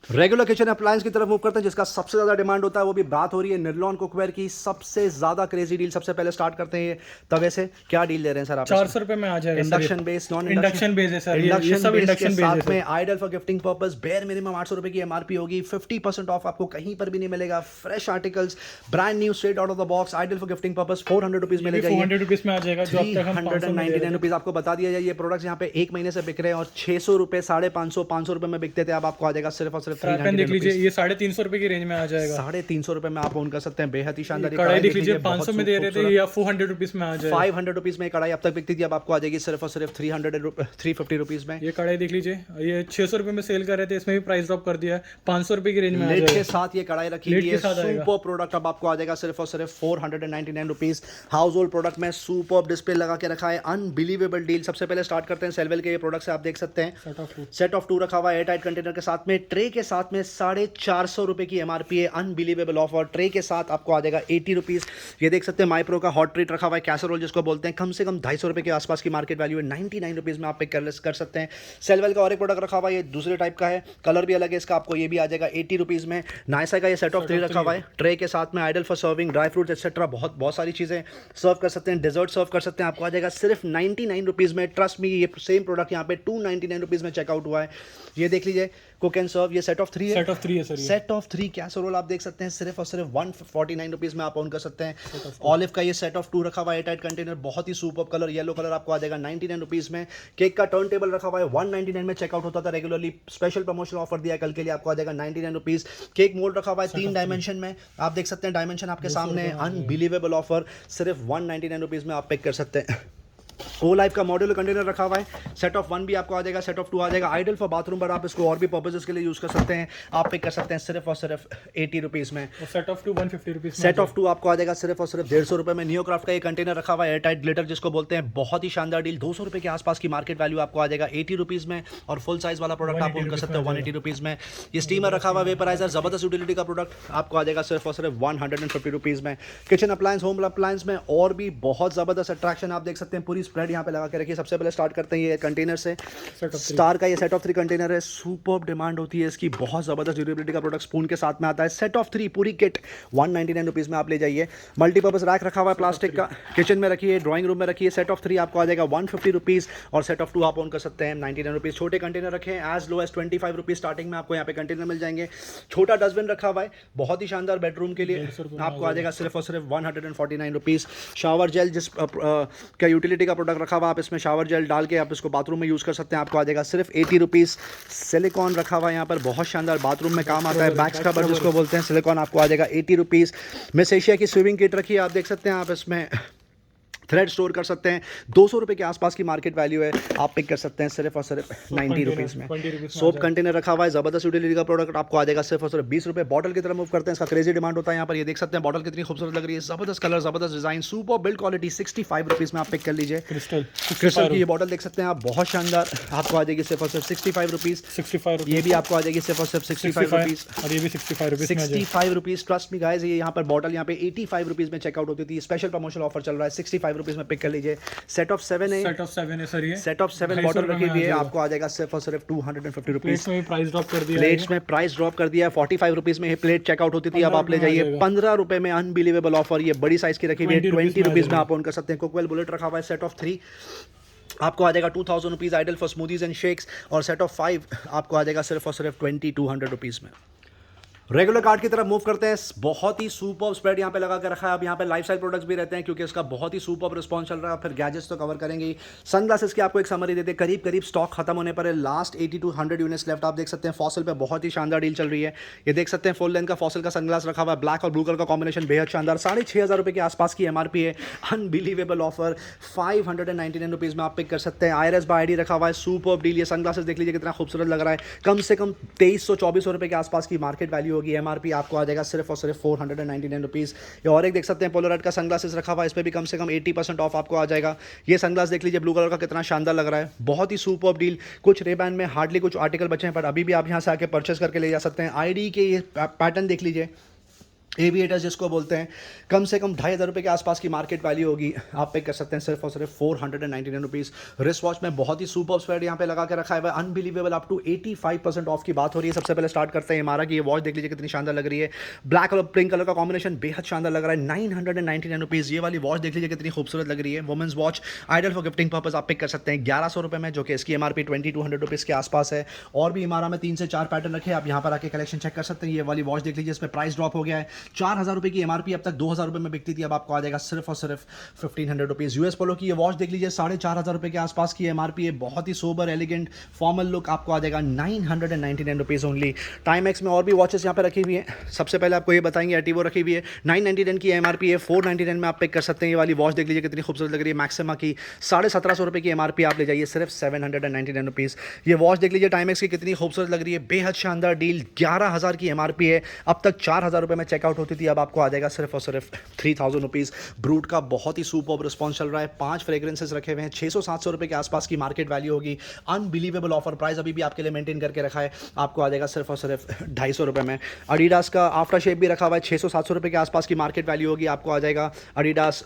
रेगुलर किचन अप्लायंस की तरफ मूव करते हैं, जिसका सबसे ज़्यादा डिमांड होता है, वो भी बात हो रही है निर्लॉन कुकवेयर की। सबसे ज़्यादा क्रेजी डील सबसे पहले स्टार्ट करते हैं ये तवे से। क्या डील दे रहे हैं सर आप? 400 रुपये में आ जाएगा। Induction base, non induction base है सर। इंडक्शन सब इंडक्शन बेस है साथ में ideal for gifting purpose. Bare minimum 800 रुपये की एमआरपी होगी। 50% ऑफ आपको कहीं पर भी नहीं मिलेगा। Fresh articles, brand new, straight out of the box, ideal for gifting purpose. 400 rupees मिलेगा। 400 रुपीज़ में आ जाएगा। 399 रुपीज़ आपको बता दिया जाए। ये प्रोडक्ट्स यहाँ पे एक महीने से बिक रहे हैं और 600 रुपये, 550, 500 रुपये में बिकते थे। अब आपको आ जाएगा सिर्फ और सिर्फ 399 रुपीज़। ये 350 रुपए की रेंज में आ जाएगा। 350 रुपये में आप ओन कर सकते हैं। बेहद ही शानदार कढ़ाई देख लीजिए, 500 में दे रहे थे, या 400 रुपीज़ में आ जाएगा। 500 रुपीज़ में कढ़ाई अब तक बिकती थी, अब आपको आ जाएगी सिर्फ और सिर्फ 350 रुपीज़ में। ये कढ़ाई देख लीजिए, ये 600 रुपये में सेल कर रहे थे, इसमें भी प्राइस ड्रॉप कर दिया है, 500 रुपये की रेंज में आ लेट जाएगा। के साथ ये कढ़ाई रखी हुई है, सुपर प्रोडक्ट। अब आपको आ जाएगा सिर्फ और सिर्फ 499 रुपीज़। हाउस होल्ड प्रोडक्ट में सुपर डिस्प्ले लगा के रखा है। Unbelievable deal. सबसे पहले स्टार्ट करते हैं सेलवेल के ये प्रोडक्ट्स आप देख सकते हैं। सेट ऑफ 2 रखा हुआ है, एयर टाइट कंटेनर के साथ में, ट्रे के साथ में 450 रुपये की एमआरपी है। Unbelievable offer. ट्रे के साथ आपको आ जाएगा 80 रुपीज़। ये देख सकते हैं माइप्रो का हॉट ट्रीट रखा हुआ है, कैसरोल जिसको बोलते हैं, कम से कम 250 रुपये के आसपास की मार्केट वैल्यू है। 99 रुपीज़ में आप पिक कर सकते हैं। सेलवेल का और एक प्रोडक्ट रखा हुआ है, ये दूसरे टाइप का है, कलर भी अलग है इसका, आपको ये भी आ जाएगा 80 रुपीज़ में। नाइसा का ये सेट ऑफ 3 रखा हुआ है, ट्रे के साथ में, ideal for serving, dry fruits etcetera, बहुत सारी चीज़ें सर्व कर सकते हैं। डेजर्ट सर्व कर सकते हैं। आपको आ जाएगा सिर्फ 99 रुपीज़ में। ट्रस्ट मी, ये सेम प्रोडक्ट यहाँ पे 299 रुपीज़ में चेकआउट हुआ है। ये देख लीजिए, कुक एंड सर्व, ये सेट ऑफ 3 है। सेट ऑफ 3 है सर। सेट ऑफ 3 कैसरोल आप देख सकते हैं, सिर्फ और सिर्फ 149 रुपीज़ में आप ऑन कर सकते हैं। ऑलिव का ये सेट ऑफ 2 रखा हुआ है, एयर टाइट कंटेनर, बहुत ही सुपर कलर, येलो कलर, आपको आ जाएगा 99 रुपीज़ में। केक का टर्न टेबल रखा हुआ है, 199 में चेकआउट होता था रेगुलरली, स्पेशल प्रमोशनल ऑफर दिया कल के लिए, आपको आ जाएगा 99 रुपीज़। केक मोल्ड रखा हुआ है 3 डायमेंशन में, आप देख सकते हैं, डायमेंशन आपके सामने। अनबिलीवेबल ऑफर, सिर्फ 199 रुपीज़ में आप पिक कर सकते हैं। ओ लाइफ का मॉड्यूलर कंटेनर रखा हुआ है, सेट ऑफ 1 भी आपको आ जाएगा, सेट ऑफ 2 आ जाएगा। आइडल फॉर बाथरूम, पर आप इसको और भी पर्पसेस के लिए यूज़ कर सकते हैं। आप पिक कर सकते हैं सिर्फ और सिर्फ 80 रुपीज़ में। Set of 2 150 rupees. Set of 2 आपको आ जाएगा सिर्फ और सिर्फ 150 रुपये में। नियोक्राफ्ट का ये कंटेनर रखा हुआ है, एयर टाइट ग्लिटर जिसको बोलते हैं, बहुत ही शानदार डील। 200 रुपये के आसपास की मार्केट वैल्यू, आपको आ जाएगा 80 रुपीज़ में। और फुल साइज वाला प्रोडक्ट आप ऑन कर सकते हैं 180 रुपीज़ में। ये स्टीमर रखा हुआ है, वेपराइजर, जबरदस्त यूटिलिटी का प्रोडक्ट, आपको आ जाएगा सिर्फ और सिर्फ 150 रुपीज़ में। किचन अप्लायंस, होम अप्लायंस में और भी बहुत ज़बरदस्त अट्रैक्शन आप देख सकते हैं। पूरी स्प्रेड यहाँ पे लगा के रखिए। सबसे पहले स्टार्ट करते हैं ये कंटेनर से। स्टार का ये सेट ऑफ 3 कंटेनर है, सुपर्ब डिमांड होती है इसकी, बहुत ज़बरदस्त ड्यूरेबिलिटी का प्रोडक्ट स्पून के साथ में आता है। सेट ऑफ 3 पूरी किट 199 रुपीज़ में आप ले जाइए। मल्टीपर्पज़ रैक रखा हुआ है प्लास्टिक का, किचन में रखिए, ड्राइंग रूम में रखिए। सेट ऑफ 3 आपको आ जाएगा 150 रुपीज़ और सेट ऑफ 2 आप ऑन कर सकते हैं 99 रुपीज़। छोटे कंटेनर रखें, as low as 25 rupees starting में आपको यहाँ पे कंटेनर मिल जाएंगे। छोटा डस्टबिन रखा हुआ है, बहुत ही शानदार, बेडरूम के लिए, आपको आ जाएगा सिर्फ और सिर्फ 149 रुपीज़। शावर जेल जिस का यूटिलिटी का प्रोडक्ट रखा हुआ, आप इसमें शावर जेल डाल के आप इसको बाथरूम में यूज़ कर सकते हैं, आपको आ जाएगा सिर्फ 80 रुपीज़। सिलिकॉन रखा हुआ है यहाँ पर, बहुत शानदार, बाथरूम में काम आता है, बैक स्क्रबर जिसको बोलते हैं, सिलिकॉन आपको आ जाएगा 80 रुपीज़। मिस एशिया की स्विमिंग किट रखी है, आप देख सकते हैं, आप इसमें थ्रेड स्टोर कर सकते हैं, 200 रुपये के आसपास की मार्केट वैल्यू है, आप पिक कर सकते हैं सिर्फ और सिर्फ 90 रुपीज़ में। सोप कंटेनर रखा हुआ है, ज़बरदस्त यूटिलिटी का प्रोडक्ट, आपको आ जाएगा सिर्फ और सिर्फ 20 रुपये। बॉटल की तरफ मूव करते हैं, इसका क्रेजी डिमांड होता है यहाँ पर, ये देख सकते हैं बॉटल कितनी खूबसूरत लग रही है, ज़बरदस्त कलर, ज़बरदस्त design, super build quality, 65 rupees में आप पिक कर लीजिए। क्रिस्टल की ये बॉटल देख सकते हैं आप, बहुत शानदार, आपको आ जाएगी सिर्फ और सिर्फ 65 रुपीज़। 65, ये भी आपको आ जाएगी सिर्फ और सिर्फ 65 रुपीज़, और ये भी 65 rupees, 65 rupees. Trust me guys, ये यहाँ पर बॉटल यहाँ पे 85 रुपीज़ में चेकआउट होती थी, स्पेशल प्रमोशनल ऑफर चल रहा है, 65 रुपीज़ में पिक कर लीजिए। सेट ऑफ 7 है, सेट ऑफ 7 है सर, ये सेट ऑफ 7 बॉटल रखी हुई है, आपको आ जाएगा सिर्फ और सिर्फ 250 रुपीज़। प्लेट्स में प्राइस ड्रॉप कर दिया, प्लेट्स में प्राइस ड्रॉप कर दिया है, 45 रुपीज़ में ये प्लेट चेकआउट होती थी, अब आप ले जाइए 15 रुपये में, अनबिलीवेबल ऑफर। ये बड़ी साइज़ की रखी हुई है, 20 रुपीज़ में आप ऑन कर सकते हैं। कुकवेल बुलेट रखा हुआ है, सेट ऑफ 3 आपको आ जाएगा 2000 rupees, ideal for smoothies and shakes, और सेट ऑफ 5 आपको आ जाएगा सिर्फ और सिर्फ 2200 रुपीज़ में। रेगुलर कार्ड की तरफ मूव करते हैं, बहुत ही सुपर स्प्रेड यहाँ पे लगा के रखा है। अब यहाँ पे लाइफस्टाइल प्रोडक्ट्स भी रहते हैं क्योंकि इसका बहुत ही सुपर रिस्पॉन्स चल रहा है, फिर गैजेट्स तो कवर करेंगे ही। सनग्लासेस की आपको एक समरी देते हैं, करीब करीब स्टॉक खत्म होने पर है, लास्ट 80 to 100 यूनिट्स लेफ्ट। आप देख सकते हैं फॉसल पे बहुत ही शानदार डील चल रही है, ये देख सकते हैं फुल लेंथ का फॉसल का सनग्लास रखा हुआ है, ब्लैक और ब्लू कलर का कॉम्बिनेशन बेहद शानदार, 6500 रुपये के आसपास की MRP है, अनबिलीवेबल ऑफर, 599 रुपीज़ में आप पिक कर सकते हैं। IRS बाय ID रखा हुआ है, सुपर डील। ये सनग्लासेस देख लीजिए कितना खूबसूरत लग रहा है, कम से कम 2300-2400 रुपये के आसपास की मार्केट वैल्यू होगी, MRP आपको आ जाएगा सिर्फ और सिर्फ 499 रुपीज़। और एक देख सकते हैं पोलोराइड का सनग्लासेस रखा हुआ है, इस पर भी कम से कम 80% ऑफ आपको आ जाएगा। ये सनग्लास देख लीजिए ब्लू कलर का, कितना शानदार लग रहा है, बहुत ही सुपर डील। कुछ रेबैन में हार्डली कुछ आर्टिकल बचे हैं, पर अभी भी आप यहाँ से आके परचेस करके ले जा सकते हैं। ID के ये पैटर्न देख लीजिए, एविएटर्स जिसको बोलते हैं, कम से कम 2500 रुपये के आसपास की मार्केट वैल्यू होगी, आप पे कर सकते हैं सिर्फ और सिर्फ 499 रुपीज़। रिस्ट वॉच में बहुत ही सुपर स्प्रेड यहाँ पे लगा के रखा है, अनबिलीवेबल, अप टू 85% ऑफ की बात हो रही है। सबसे पहले स्टार्ट करते हैं हमारा की ये वॉच देख लीजिए कितनी शानदार लग रही है, ब्लैक और पिंक कलर का कॉम्बिनेशन बेहद शानदार लग रहा है, 999 रुपीज़। ये वाली वॉच देख लीजिए कितनी खूबसूरत लग रही है, women's watch, ideal for gifting purpose, आप पिक कर सकते हैं 1100 रुपये में, जो कि इसकी MRP 2200 रुपीज़ के आसपास है। और भी हमारा में 3 से 4 पैटर्न रखे, आप यहाँ पर आके कलेक्शन चेक कर सकते हैं। ये वाली वॉच देख लीजिए, इसमें प्राइस ड्रॉप हो गया है, 4000 रुपये की MRP अब तक 2000 रुपये में बिकती थी, अब आपको आ जाएगा सिर्फ और सिर्फ 1500 रुपीज़। US पोलो की ये वॉच देख लीजिए, 4500 रुपये के आसपास की MRP है, बहुत ही सोबर एलिगेंट फॉर्मल लुक, आपको आ जाएगा 999 रुपीज़ ओनली। टाइमैक्स में और भी वॉचेस यहाँ पे रखी हुई हैं, सबसे पहले आपको ये बताएंगे, एटिवो रखी हुई है, 999 की MRP है, 499 में आप पिक कर सकते हैं। ये वाली वॉच देख लीजिए कितनी खूबसूरत लग रही है, मैक्सिमा की 1750 रुपये की MRP, आप ले जाइए सिर्फ 799 रुपीज़। ये वॉच देख लीजिए टाइमैक्स की कितनी खूबसूरत लग रही है, बेहद शानदार डील, 11000 की MRP है, अब तक 4000 रुपये में चेकआउट होती थी, अब आपको आ जाएगा सिर्फ और सिर्फ 3000 रुपीज़। ब्रूट का बहुत ही सुपर रिस्पॉन्स चल रहा है, 5 फ्रेग्रेंसेस रखे हुए हैं, 600-700 रुपये के आसपास की मार्केट वैल्यू होगी, अनबिलीवेबल ऑफर, प्राइस अभी भी आपके लिए मेंटेन करके रखा है, आपको आ जाएगा सिर्फ और सिर्फ 250 रुपये में। एडिडास का आफ्टर शेप भी रखा हुआ है, 600-700 रुपये के आसपास की मार्केट वैल्यू होगी, आपको आ जाएगा एडिडास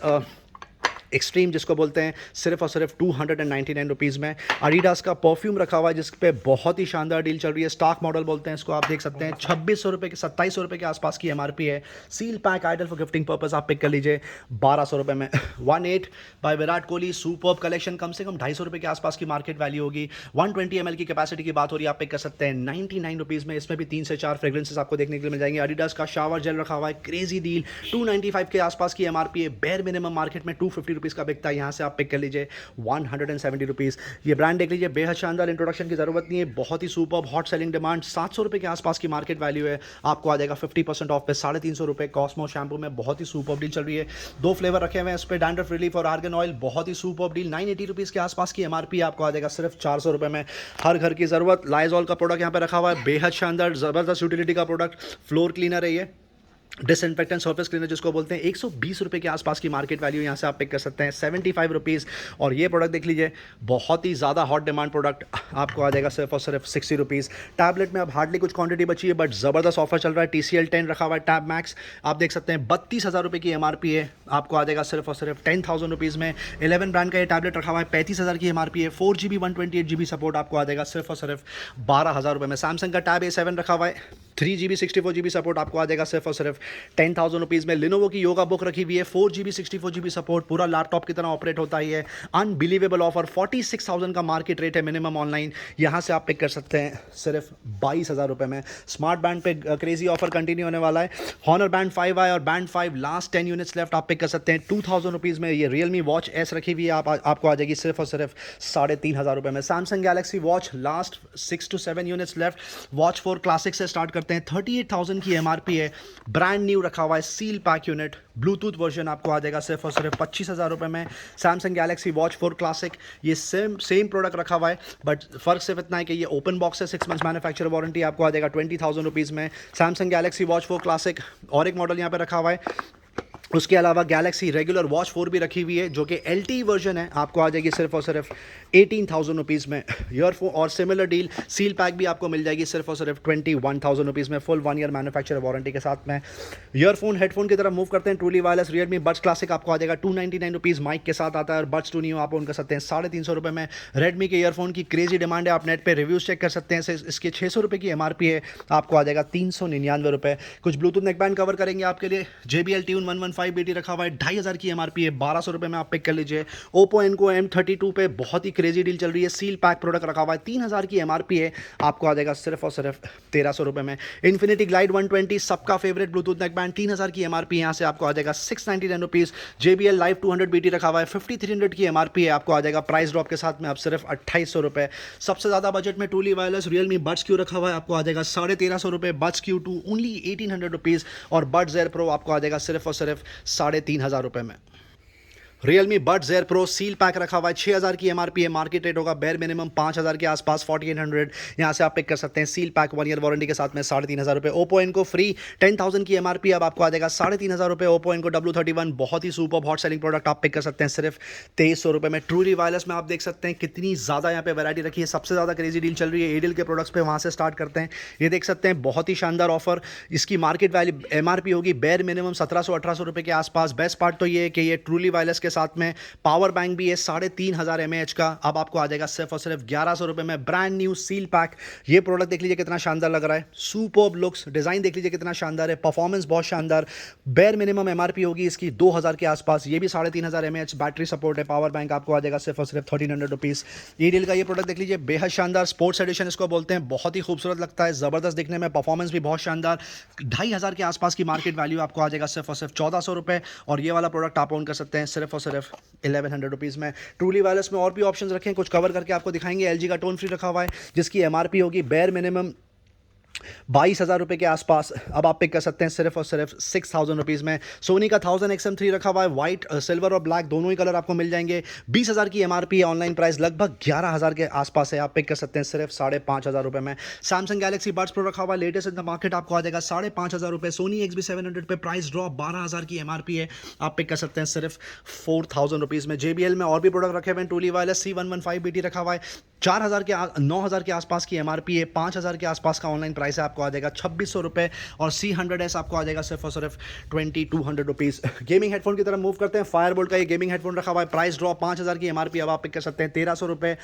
एक्सट्रीम जिसको बोलते हैं सिर्फ और सिर्फ 299 रुपीज़ में। एडिडास का परफ्यूम रखा हुआ है जिस पे बहुत ही शानदार डील चल रही है, स्टॉक मॉडल बोलते हैं इसको, आप देख सकते हैं 2600 रुपये के 2700 रुपये के आसपास की MRP है। Seal pack ideal for gifting purpose आप पिक कर लीजिए 1200 रुपये में। 18 by Virat Kohli superb collection, कम से कम 250 रुपये के आसपास की मार्केट वैल्यू होगी, 120 ml की कैपेसिटी की बात हो रही है, आप पिक कर सकते हैं 99 रुपीज़ में। इसमें भी 3 से 4 फ्रेग्रेंसेस आपको देखने के लिए मिल जाएंगे। एडिडास का शावर जेल रखा हुआ है, क्रेजी डील, 295 के आसपास की MRP है, बेयर मिनिमम मार्केट में 250 रुपीज़ का बिकता है, यहाँ से आप पिक कर लीजिए 170 रुपीज़। ये ब्रांड देख लीजिए, बेहद शानदार, इंट्रोडक्शन की जरूरत नहीं है, बहुत ही सुपर हॉट सेलिंग डिमांड, 700 रुपये के आसपास की मार्केट वैल्यू है, आपको आ जाएगा 50% ऑफ पे 350 रुपये। कॉस्मो शैम्पू में बहुत ही सुपर डील चल रही है, 2 फ्लेवर रखे हुए हैं, इस पर डैंड्रफ रिलीफ और आर्गन ऑयल, बहुत ही सुपर डील, 980 रुपीज़ के आसपास की MRP, आपको आ जाएगा सिर्फ 400 रुपये में। हर घर की ज़रूरत, लाइजॉल का प्रोडक्ट यहाँ पे रखा हुआ है, बेहद शानदार ज़बरदस्त यूटिलिटी का प्रोडक्ट, फ्लोर क्लीनर है ये, डिसइंफेक्टेंट सर्फेस क्लीनर जिसको बोलते हैं, 120 रुपये के आसपास की मार्केट वैल्यू, यहाँ से आप पिक कर सकते हैं 75 रुपीज़। और ये प्रोडक्ट देख लीजिए, बहुत ही ज़्यादा हॉट डिमांड प्रोडक्ट, आपको आ जाएगा सिर्फ और सिर्फ 60 रुपीज़। टैबलेट में अब हार्डली कुछ क्वांटिटी बची है, बट ज़बरदस्त ऑफर चल रहा है, TCL 10 रखा हुआ है, टैब मैक्स आप देख सकते हैं 32,000 रुपये की MRP है, आपको आ जाएगा सिर्फ और सिर्फ 10,000 रुपीज़ में। 11 ब्रांड का ये टैबलेट रखा हुआ है, 35,000 की MRP है, 4GB 128GB सपोर्ट, आपको आ जाएगा सिर्फ और सिर्फ 12,000 रुपये में। सैमसंग का टैब A7 रखा हुआ है, 3 GB 64 GB सपोर्ट आपको आ जाएगा सिर्फ और सिर्फ 10,000 रुपीज़ में। लिनोवो की योगा बुक रखी हुई है, 4 GB 64 GB सपोर्ट, पूरा लैपटॉप की तरह ऑपरेट होता ही है। अनबिलीवेबल ऑफर, 46,000 का मार्केट रेट है मिनिमम ऑनलाइन, यहाँ से आप पिक कर सकते हैं सिर्फ 22,000 रुपये में। स्मार्ट बैंड पे क्रेजी ऑफर कंटिन्यू होने वाला है। हॉनर बैंड 5i और बैंड 5 लास्ट 10 यूनिट्स लेफ्ट, आप पिक कर सकते हैं 2,000 रुपीज़ में। ये रियलमी वॉच एस रखी हुई है, आपको आ जाएगी सिर्फ और सिर्फ 3,500 रुपये में। Samsung Galaxy watch last 6 to 7 units left, watch 4 classic से स्टार्ट करते हैं, 38,000 की MRP है, ब्रांड न्यू रखा हुआ है, seal pack unit, Bluetooth version आपको आ जाएगा सिर्फ और सिर्फ 25,000 रुपये में। सैमसंग गैलेक्सी वॉच 4 क्लासिक, ये सेम प्रोडक्ट रखा हुआ है, बट फर्क सिर्फ इतना है कि ये ओपन बॉक्स है, 6 मंथ्स मैन्युफैक्चर वारंटी, आपको आ जाएगा 20,000 रुपीज़ में। सैमसंग गैलेक्सी वॉच 4 क्लासिक और एक मॉडल यहाँ पे रखा हुआ है। उसके अलावा गैलेक्सी रेगुलर वॉच 4 भी रखी हुई है, जो कि LTE वर्जन है, आपको आ जाएगी सिर्फ और सिर्फ 18,000 रुपीज़ में। ईयरफोन और सिमिलर डील सील पैक भी आपको मिल जाएगी सिर्फ और सिर्फ 21,000 रुपीज़ में, फुल 1 ईयर मैन्युफैक्चर वारंटी के साथ में। ईयरफोन हेडफोन की तरफ मूव करते हैं, truly wireless Realme buds classic आपको आ जाएगा 299 रुपीज़, माइक के साथ आता है, और बड्स 2 न्यू आप ओन कर सकते हैं 350 रुपये में। रेडमी के ईयरफोन की क्रेजी डिमांड है, आप नेट पर रिव्यूज़ चेक कर सकते हैं, इसके 600 रुपये की MRP है, आपको आ जाएगा 399 रुपये। कुछ ब्लूटूथ नेकबैंड कवर करेंगे आपके लिए, JBL Tune 115BT रखा हुआ है, 2,500 की MRP है, 1,200 रुपये में आप पिक कर लीजिए। ओप्पो एनको M32 पे बहुत ही क्रेजी डील चल रही है, सील पैक प्रोडक्ट रखा हुआ है, 3,000 की MRP है, आपको आ जाएगा सिर्फ और सिर्फ 1,300 रुपये में। इन्फिनिटी ग्लाइड 120 सबका फेवरेट ब्लूटूथ नेकबैंड, 3,000 की MRP, यहाँ से आपको आ जाएगा 699 रुपीज़। JBL लाइव 200BT रखा हुआ है, 5,300 की MRP है, आपको आ जाएगा प्राइस ड्रॉप के साथ में अब सिर्फ 2,800 रुपये। सबसे ज़्यादा बजट में truly wireless Realme buds Q रखा हुआ है, आपको आ जाएगा 1,350 रुपये। बड्स क्यू 2 ओनली 1,800 रुपीज़, और बड्स एयर प्रो आपको आ जाएगा सिर्फ और सिर्फ 3,500 रुपये में। Realme buds air pro seal pack रखा हुआ है, 6,000 की MRP है, मार्केट रेट होगा बेयर मिनिमम 5,000 के आसपास, 4,800, यहाँ से आप पिक कर सकते हैं सील पैक 1 ईयर वारंटी के साथ में 3,500 रुपये। ओप्पो इनको फ्री 10,000 की MRP, अब आपको आ जाएगा 3,500 रुपये। ओप्पो इनको W31 बहुत ही सुपर हॉट सेलिंग प्रोडक्ट, आप पिक कर सकते हैं सिर्फ 2,300 रुपये में। ट्रूली वायरलेस में आप देख सकते हैं कितनी ज़्यादा यहाँ पे वैरायटी रखी है, सबसे ज़्यादा क्रेजी डील चल रही है एयरटेल के प्रोडक्ट्स पे, वहाँ से स्टार्ट करते हैं। ये देख सकते हैं बहुत ही शानदार ऑफर, इसकी मार्केट वैल्यू MRP होगी बेयर मिनिमम 1,700-1,800 रुपये के आसपास। बेस्ट पार्ट तो ये है कि ये ट्रूली वायरलेस के साथ में पावर बैंक भी है 3,500 mAh का, अब आपको आ जाएगा सिर्फ और सिर्फ 1,100 रुपये में। ब्रांड न्यू सील पैक, ये प्रोडक्ट देख लीजिए कितना शानदार लग रहा है, सुपर्ब लुक्स, डिज़ाइन देख लीजिए कितना शानदार है, परफॉर्मेंस बहुत शानदार। बेयर मिनिमम MRP होगी इसकी 2,000 के आसपास, ये भी 3,500 mAh बैटरी सपोर्ट है, पावर बैंक आपको आ जाएगा सिर्फ और सिर्फ 1,300 रुपीज़। एयरटेल का ये प्रोडक्ट देख लीजिए, बेहद शानदार, स्पोर्ट्स एडिशन इसको बोलते हैं, बहुत ही खूबसूरत लगता है, ज़बरदस्त दिखने में, परफॉर्मेंस भी बहुत शानदार। 2,500 के आसपास की मार्केट वैल्यू, आपको आ जाएगा सिर्फ और सिर्फ 1,400 रुपये, और ये वाला प्रोडक्ट आप ओन कर सकते हैं सिर्फ और सिर्फ 1,100 रुपीज़ में। ट्रूली वायरलेस में और भी ऑप्शंस रखें, कुछ कवर करके आपको दिखाएंगे। LG का टोन फ्री रखा हुआ है, जिसकी MRP होगी बेयर मिनिमम 22,000 रुपये के आसपास, अब आप पिक कर सकते हैं सिर्फ और सिर्फ 6,000 रुपीज़ में। सोनी का 1000 XM3 रखा हुआ है, वाइट सिल्वर और ब्लैक दोनों ही कलर आपको मिल जाएंगे, 20,000 की MRP है, ऑनलाइन प्राइस लगभग 11,000 के आसपास है, आप पिक कर सकते हैं सिर्फ 5,500 रुपये में। सैमसंग गैलेक्सी बड्स प्रो रखा हुआ है, लेटेस्ट इन द मार्केट, आपको आ जाएगा 5,500 रुपये। सोनी XB700 पे प्राइस ड्रॉप, 12,000 की MRP है, आप पिक कर सकते हैं सिर्फ 4,000 रुपीज़ में। JBL में और भी प्रोडक्ट रखे हुए हैं, ट्रूली वायरलेस C115BT रखा हुआ है, 9,000 के आसपास की MRP है, 5,000 के आसपास का ऑनलाइन प्राइस है, आपको आ जाएगा 2,600 रुपये, और C100S आपको आ जाएगा सिर्फ और सिर्फ 2,200 रुपीज़। गेमिंग हेडफोन की तरफ मूव करते हैं, फायरबोल्ट का ये गेमिंग हेडफोन रखा हुआ है, प्राइस ड्रॉप, 5,000 की MRP, अब आप पिक कर सकते हैं 1,300 रुपये।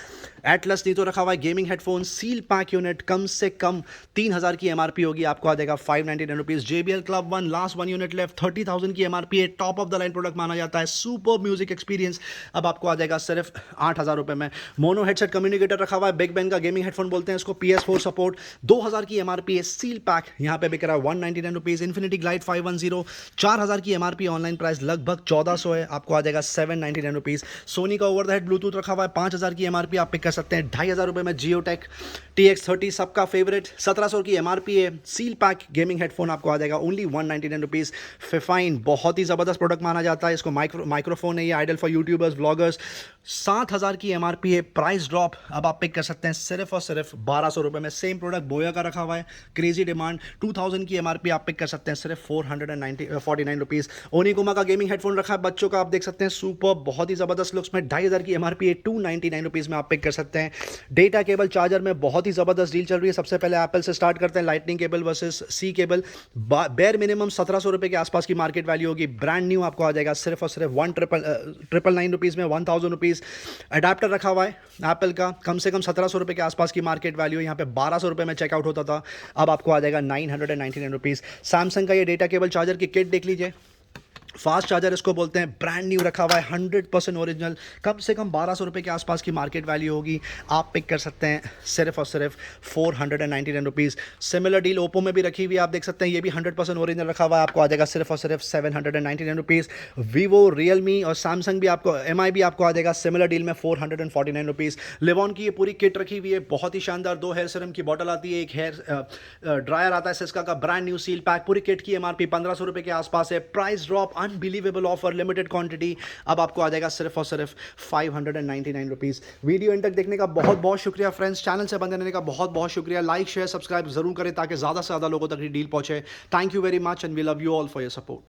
एटलस नीतो रखा हुआ है gaming headphone, seal pack unit, कम से कम 3,000 की MRP होगी, आपको आ जाएगा 599 rupees. JBL Club 1 last 1 unit left, 30,000 की MRP है, top of the line product माना जाता है, सुपर म्यूजिक एक्सपीरियंस, अब आपको आ जाएगा सिर्फ 8,000 रुपये में। मोनो हेडसेट कम्युनिकेटर रखा हुआ है, बिग बेन का गेमिंग हेडफोन बोलते हैं इसको, PS4 सपोर्ट, 2,000 की MRP है, सील पैक यहाँ पे बिक रहा है 199 रुपीज़। इन्फिनिटी ग्लाइड 510, 4,000 की MRP, ऑनलाइन प्राइस लगभग 1,400 है, आपको आ जाएगा 799 रुपीज़। सोनी का ओवर द हेड ब्लूटूथ रखा हुआ है, 5,000 की MRP, आप पिक कर सकते हैं 2,500 रुपये में। जियोटेक TX30 सबका फेवरेट, 1,700 की MRP है, सील पैक गेमिंग हेडफोन आपको आ जाएगा ओनली 199 रुपीज़। फिफाइन बहुत ही ज़बरदस्त प्रोडक्ट माना जाता है इसको, माइक्रोफोन है ये, आइडल फॉर यूट्यूबर्स ब्लॉगर्स, 7,000 की MRP है, प्राइस ड्रॉप, अब आप पिक कर सकते हैं सिर्फ और सिर्फ 1,200 रुपये में। सेम प्रोडक्ट बोया का रखा हुआ है, क्रेजी डिमांड, 2,000 की MRP, आप पिक कर सकते हैं सिर्फ 449 रुपीज़। ओनिकुमा का गेमिंग हेडफोन रखा है बच्चों का, आप देख सकते हैं सुपर, बहुत ही ज़बरदस्त लुक्स में, 2,500 की MRP है, 299 रुपीज़ में आप पिक कर सकते हैं। डेटा केबल चार्जर में बहुत ही ज़बरदस्त डील चल रही है, सबसे पहले एप्पल से स्टार्ट करते हैं, lightning cable versus C cable, bare minimum 1,700 रुपये के आसपास की मार्केट वैल्यू होगी, ब्रांड न्यू आपको आ जाएगा सिर्फ और सिर्फ 1,999 रुपीज़ में, 1,000 रुपीज़। अडाप्टर रखा हुआ है एप्पल का, कम से कम 1700 रुपये के आसपास की मार्केट वैल्यू, यहाँ पे 1200 रुपये में चेकआउट होता था, अब आपको आ जाएगा 999 रुपीज़। सैमसंग का ये डेटा केबल चार्जर की किट देख लीजिए, फास्ट चार्जर इसको बोलते हैं, ब्रांड न्यू रखा हुआ है, 100% ओरिजिनल, कम से कम 1200 रुपये के आसपास की मार्केट वैल्यू होगी। आप पिक कर सकते हैं सिर्फ और सिर्फ 499 रुपीज़। सिमिलर डील ओप्पो में भी रखी हुई है, आप देख सकते हैं, ये भी 100% ओरिजिनल रखा हुआ है, आपको आ जाएगा सिर्फ और सिर्फ 799 रुपीज़। वीवो, रियलमी और सैमसंग भी आपको, MI भी आपको आ जाएगा सिमिलर डील में 449 रुपीज़। लिवॉन की ये पूरी किट रखी हुई है, बहुत ही शानदार, 2 हेयर सीरम की बॉटल आती है, एक हेयर ड्रायर आता है सिस्का का, ब्रांड न्यू सील पैक। पूरी किट की MRP 1500 रुपये के आसपास है। Price drop, unbelievable offer, limited quantity, अब आपको आ जाएगा सिर्फ और सिर्फ 599 रुपीज़। वीडियो एंड तक देखने का बहुत बहुत शुक्रिया फ्रेंड्स, चैनल से बने रहने का बहुत बहुत शुक्रिया। लाइक शेयर सब्सक्राइब जरूर करें ताकि ज़्यादा से ज़्यादा लोगों तक ये डील पहुंचे। Thank you very much and we love you all for your support.